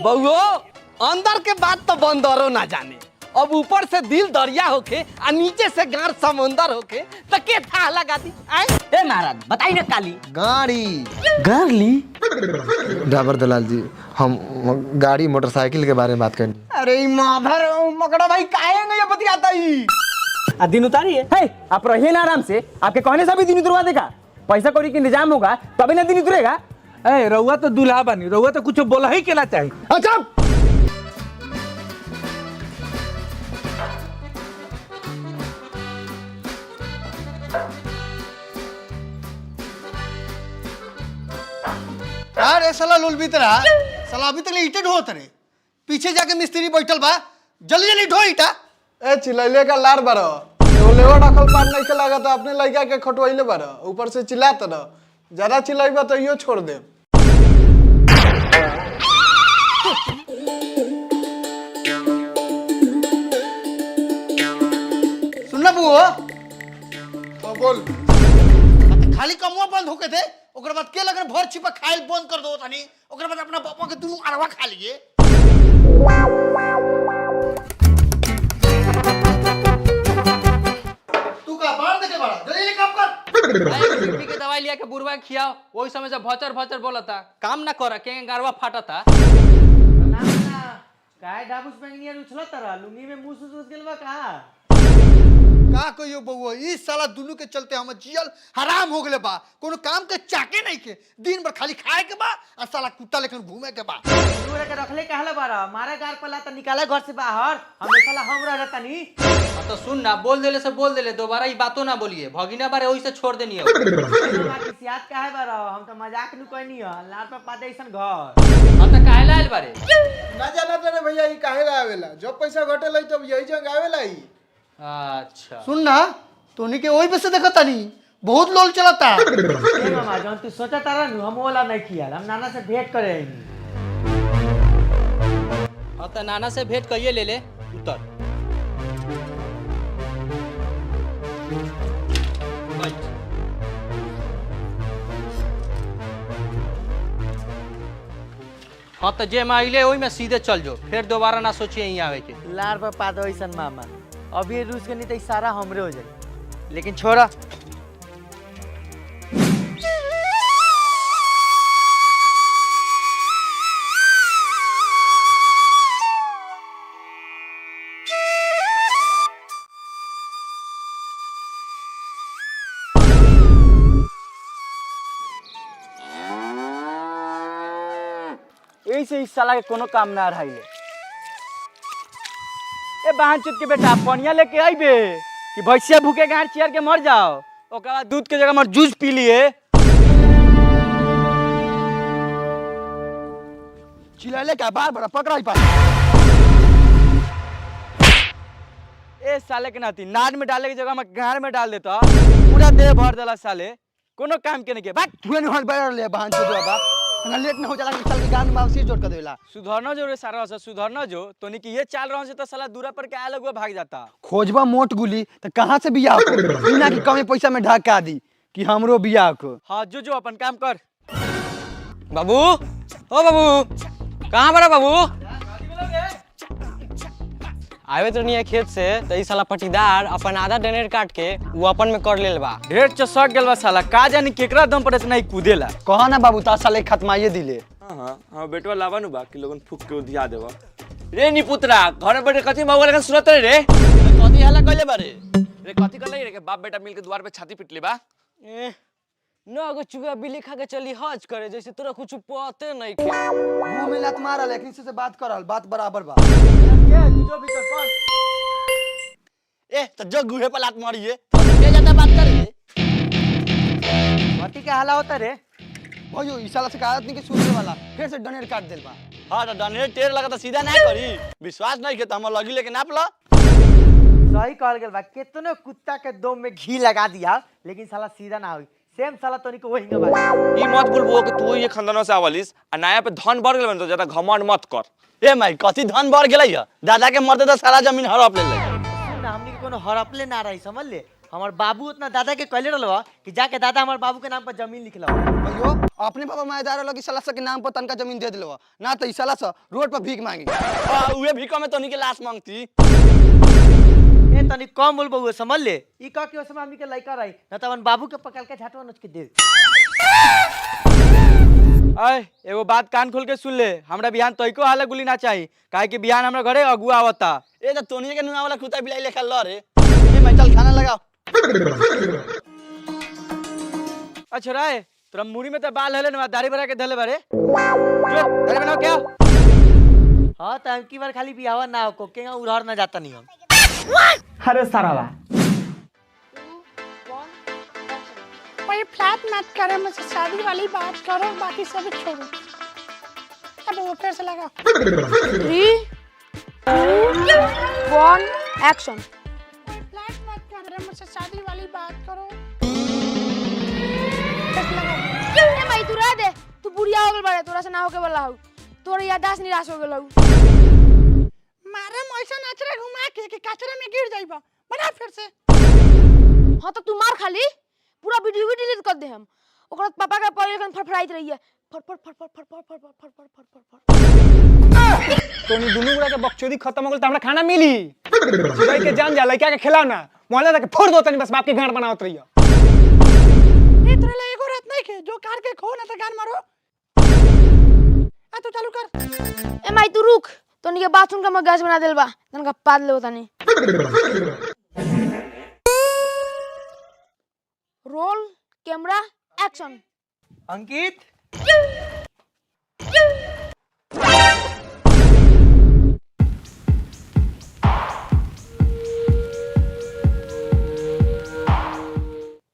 बहुओ अंदर के बात तो बंदरो ना जाने, अब ऊपर से दिल दरिया होके आ नीचे से गार समुंदर होके तो के था लगा दी आए। ए महाराज बताई ना काली गाड़ी गारली। ड्राइवर दलाल जी, हम गाड़ी मोटरसाइकिल के बारे में बात करनी। अरे माधर मकड़ा भाई काहे नहीं बतियाता ही। दिन उतारिए है, आप रहिए ना आराम से, आपके कहने से भी दिन उतरवा देगा। पैसा कौड़ी के इंतजाम होगा तभी ना दिन उतरेगा। ए रउआ तो दूल्हा बनी, रउआ तो कुछ बोला ही के ना चाहिए। अच्छा यार ए साला लोल भीतर साला अभी तक ईटे ढोत रे, पीछे जाके मिस्त्री बैठल बा, जल्दी जल्दी ढो ईटा। ए चिल्लाइले का लार बारो लेवा डखल पार नहीं के लागत अपने लड़का के खटवाइले बारो, ऊपर से चिल्लात रह, ज्यादा चिल्लाइबा तो यो छोड़ दे। सुनना बुआ तो बोल खाली कमुआ बंद होके थे, ओकर बाद के लगन भर छिपा खाइल बंद कर दो तनी, ओकर बाद अपना बापा के दुनु अरवा खा लिए। तू का बाहर देखे बड़ा जल्दी जल्दी काम कर। बीपी के दवाई लिया के बुरवा खियाओ, वही समय से भचर भचर बोलता, काम ना कर के गारवा फाटता। काय डाबूस बैंगनिया उछला तरह लुंगी में मुंह सुस गेल बा का। का कहियो बउआ, ई साला दुनु के चलते हम जियल हराम हो गले बा, कोनो काम के चाके नहीं के, दिन भर खाली खाए के बा और साला कुत्ता लेकिन घूमे के बा। दूर के रखले कहले बारा मारे गार पला त निकाले घर से बाहर, हमेशा हम रहता नी। तो सुन ना, बोल देले से बोल देले, दोबारा ई बातों ना बोलिए, भगिना बारे वही से छोड़ देनी है। सियात काहे बारा, हम तो मजाक नु कहनी है, लार पर पाते ऐसन घर। हम तो काहे लायल बारे ना जाना रे भैया, ई काहे ला आवेला, जब पैसा घटे लई तब यही जंग आवेला ई। अच्छा सुन ना, तोनी के वही पे से देखता नहीं, बहुत लोल चलता। ए मामा जौन तू सोचा तारा नु हम ओला नहीं किया, हम नाना से भेंट करे आइनी। अब तो नाना से भेंट कहिए ले ले उतर। हाँ तो जे माइले वही में सीधे चल जो, फिर दोबारा ना सोचिए यहीं आवे के। लार पर पाते ऐसन मामा, अभी रूस के नहीं तो सारा हमरे हो जाए, लेकिन छोड़ा। ऐसे इस साला के कोनो काम ना रहिले। ए बहन चुत के बेटा पनिया लेके आइबे कि भैंसिया भूखे गाड़ चियर के मर जाओ, ओकर बाद दूध के जगह मर जूस पी लिए। चिल्लाले का बार बार पकड़ाई पा। ए साले के नाती नाद में डाले की जगह में गाड़ में डाल देता, पूरा देह भर देला साले, कोनो काम के नहीं के। भाग तू न हल बैठ ले बहन चोद बाप, ना लेट न हो जाला कि चल के गान में वापसी जोड़ कर देला। सुधरना जो रे सारा से सुधरना जो, तोनी की ये चाल रहा से तो साला दूरा पर के आया लगवा भाग जाता। खोजबा मोट गुली तो कहां से बियाह को, बिना कि कमे पैसा में ढका दी कि हमरो बियाह को। हाँ जो अपन काम कर। बाबू ओ बाबू कहाँ बड़ा बाबू? आवे तो नहीं है खेत से, तो ई साला पटीदार अपन आधा डनेर काट के वो अपन में कर लेल बा। ढेर चसक गेल बा साला, का जानी केकरा दम पर इतना ही कूदेला। कहा ना बाबू ता साले खत्माइए दिले। हां बेटवा लावानु बा कि लोगन फुक के उधिया देबा। रे नी पुत्रा घर बैठे कथि मौगा लेकिन सुनत रे कथी हल्ला कइले बारे? रे कथि कर रे के बाप बेटा मिल के द्वार पे छाती पिटले बा। न अगो चुगा बिल्ली खा के चली हज करे, जैसे तोरा कुछ पते नहीं के। मुंह में लत मारल, लेकिन से बात करल, बात बराबर बा। ए तो जो गुहे पर लात मारिए, के ज्यादा बात करे। मती के हाला होता रे। भयो ई साला से कहात नहीं के सुनने वाला, फिर से डनेर काट देल बा। हां तो डनेर टेर लगा तो सीधा ना करी, विश्वास नहीं के तो हम लगी लेके नाप ला। सही कहल गेल बा, कितने कुत्ता के दम में घी लगा दिया लेकिन साला सीधा ना हुई। सेम साला तोनी को वही न बा। ई मत बोलबो कि तू ये खानदान से आवलिस आ नया पे धन बढ़ गेल बन तो ज्यादा घमंड मत कर। ए माई कथी धन बढ़ गेलै ह, दादा के मरते तो सारा जमीन हड़प ले ले। ना हमनी के कोनो हड़पले ना रही, समझ ले। हमार बाबू उतना दादा के कहले रहलवा कि जाके दादा हमार बाबू के नाम पर जमीन लिखला। भयो अपने पापा मायदार लगी साला सा के नाम पर तनका जमीन दे दिलो ना तो ई साला सा रोड पर भीख मांगी उहे भीख में तोनी के लाश मांगती। ए तनी कम बोल बउआ समझ ले ई का के समय आदमी के लइका रही न त अपन बाबू के पकड़ के झाटवा नोच के दे। अय एगो बात कान खोल के सुन ले, हमरा बिहान तोइको हाला गुली ना चाही काहे कि बिहान हमरा घरे अगुआ आवता। ए तो तोनी के नुआ वाला कुत्ता बिलाई लेखा ल रे ए मैं चल खाना लगाओ। अच्छा राय तोरा मुड़ी में तो बाल हले ना दाढ़ी बना के धले बारे जो दाढ़ी बनाओ क्या। हां त हम की बार खाली बियाह ना हो के उधार ना जाता नहीं हम। अरे सारावा भाई फ्लैट मत करो, मुझसे शादी वाली बात करो, बाकी सब छोड़ो। अब वो फिर से लगा 3 2 1 एक्शन। फ्लैट मत करो, मुझसे शादी वाली बात करो। फिर से लगा ए भाई तू रह दे, तू बुढ़िया हो गल बारे, तोरा से ना होके वाला हो, तोर याददाश्त निराश हो गेल हो। मारे मोइसा नाचरे घुमा के कि कचरे में गिर जाइबा, बना फिर से। हां तो तू मार खाली, पूरा वीडियो भी डिलीट कर दे हम। ओकरा पापा का परेशान फड़फड़ाइत रही है, फड़फड़ फड़फड़ फड़फड़ फड़फड़ फड़फड़ फड़फड़। तोनी दुनु गुड़ा के बकचोदी खत्म हो गेल त हमरा खाना मिली। सुदाई के जान जा लइका के खिलाओ ना, मोहल्ला तक फोड़ दो तनी बस बाप के गांड बनावत रहियो। ए तोरे ले एगो रात नहीं के जो कार के खो ना त गान मारो। आ तू चालू कर। ए माई तू रुक, तोनी के बाथरूम का मैं गैस बना देल बा, तन का पाद ले तनी। Roll camera action. अंकित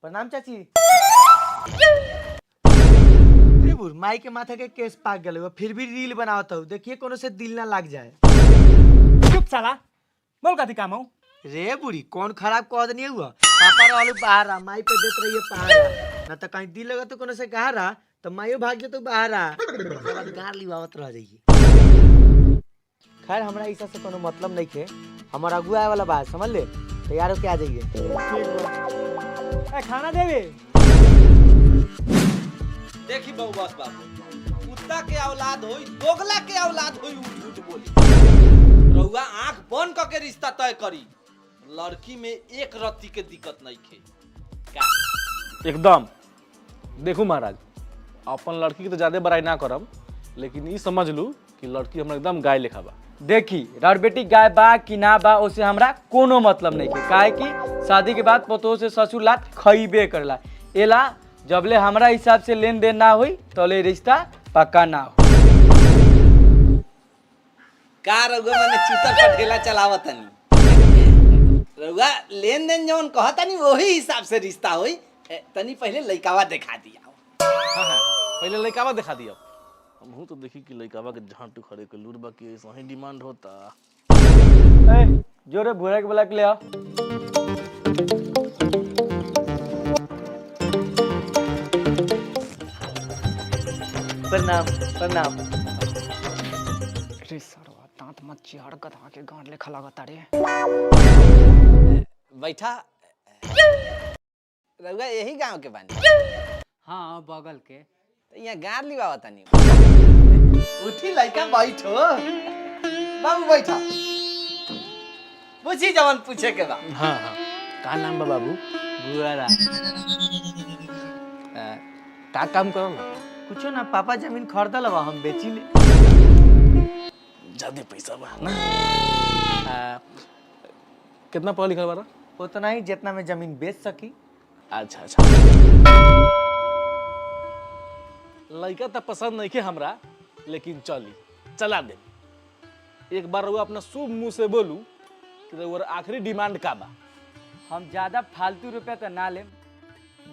प्रणाम चाची। अरे बुर माई के माथे के केस पाक गले वो फिर भी रील बनावत हो, देखिए कोनो से दिल ना लग जाए। चुप साला बोल कथी काम हो। रे बुरी कौन खराब कह नहीं हुआ, पापा रहलू बाहर आ, माई पे देत रहिए पहाड़ा ना तो कहीं दिल लगा तो कोनो से कहारा तो माइयो भाग जे तो बाहर आ, उसके बाद गार लिवावत रह जाइए। खैर हमरा ऐसा से कोनो मतलब नहीं है, हमारा अगुआ आए वाला बात समझ ले, तैयार होके आ जाइए। ए खाना देवे। देखी बहु बस बाबू, कुत्ता के औलाद होई, दोगला के औलाद होई, झूठ बोली। रउआ आंख बंद करके रिश्ता तय करी, लड़की में एक रत्ती के दिक्कत नहीं खे का। एकदम देखू महाराज, अपन लड़की की तो ज्यादा बड़ाई ना करब, लेकिन ई समझ लू कि लड़की हमरा एकदम गाय लेखा बा। देखी राउर बेटी गाय बा कि ना बा उससे हमरा कोनो मतलब नहीं है, काहे कि शादी के बाद पतोह से ससुर लात खइबे करला। एला जबले हमरा हिसाब से लेन देन ना हुई तले रिश्ता पक्का ना हो। का रउआ मैंने चीतर पर ढेला चलावतनी, रउआ लेन देन जवन कहतनी वही हिसाब से रिश्ता होई। तनी पहले लइकावा दिखा दिया। हाँ पहले लइकावा दिखा दिया, हमहू तो देखी कि लइकावा के झांटू खड़े के लूरबा के ऐसा ही डिमांड होता। ए जोरे भुरा के बुला के ले आओ। प्रणाम प्रणाम। अरे सरवा दांत मत चिहाड़ गधा के गांड लेखा लागत रे। बैठा, रउआ यही गांव के बानी? हाँ बगल के। तो यहाँ गार लिवावतनी। उठी लइका बैठो, बाबू बैठा, पूछी जवन पूछे के बा। हाँ हाँ का नाम बा बाबू? बुआरा। का काम करल? कुछो ना, पापा जमीन खरीदल बा, हम बेची ले। ज्यादा पैसा बा ना। कितना पढ़ा लिखा बारा? उतना ही जितना में जमीन बेच सकी। अच्छा अच्छा, लड़का तो पसंद नहीं के हमरा, लेकिन चली चला दे। एक बार रउआ अपना शुभ मुंह से बोलू कि रउआ आखिरी डिमांड का बा। हम ज्यादा फालतू रुपया तो ना लेम,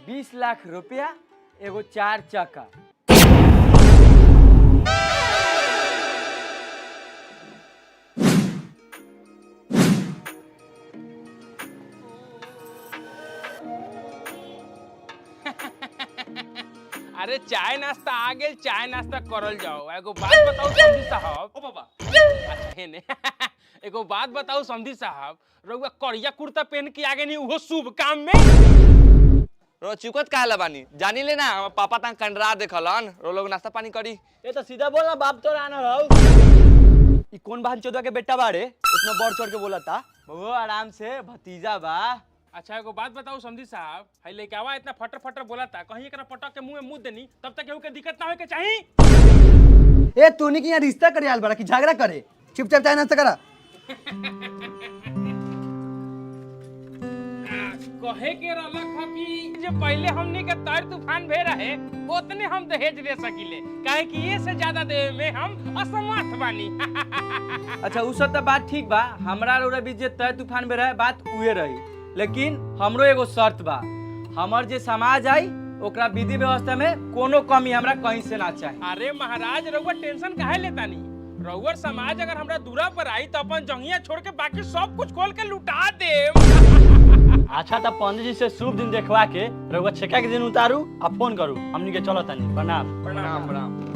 20 लाख रुपया एगो 4 चक्का। अरे चाय नाश्ता आ गेल, चाय नाश्ता करल जाओ। एगो बात बताओ समधी साहब। ओ बाबा अच्छा हे ने एगो बात बताओ समधी साहब, रउआ करिया कुर्ता पहन के आगे नहीं वो शुभ काम में? रो चुकत काहे बानी जानी ले ना हमर पापा ता कंडरा देखलन रो लोग नाश्ता पानी करी। ए तो सीधा बोल ना बाप तो आना रहो। ई कौन बहन चोदवा के बेटा बाड़े इतना बढ़ चढ़ के बोला था। वो आराम से भतीजा बा। अच्छा एगो बात बताओ समझी साहब, है लइकावा इतना फटर फटर बोला था, कहीं एकरा पटक के मुंह में मुंह देनी तब तक केहू के दिक्कत ना होए के चाहिए। ए तूने की यहाँ रिश्ता करे आल बड़ा कि झगड़ा करे, चुपचाप चाय नाश्ता करा। कहे के रहलक ह कि जे पहले हमनी के तैर तूफान भे रहे उतने हम दहेज दे सकिले, काहे कि ये से ज्यादा देवे में हम असमर्थ बानी। अच्छा उ सब तो बात ठीक बा, हमरा और भी जे तय तूफान में रहे बात उहे रही, लेकिन हमरो एगो शर्त बा, हमर जे समाज आई ओकरा विधि व्यवस्था में कोनो कमी हमरा कहीं से ना चाहे। अरे महाराज रउआ टेंशन काहे लेतानी, रउआ समाज अगर हमरा दूरा पर आई तो अपन जंगिया छोड़ के बाकी सब कुछ खोल के लुटा देम। अच्छा तब पंडित जी से शुभ दिन देखवा के रउआ छेका के दिन उतारू आ फोन करू, हमनी के चलो तनी। प्रणाम। प्रणाम प्रणाम।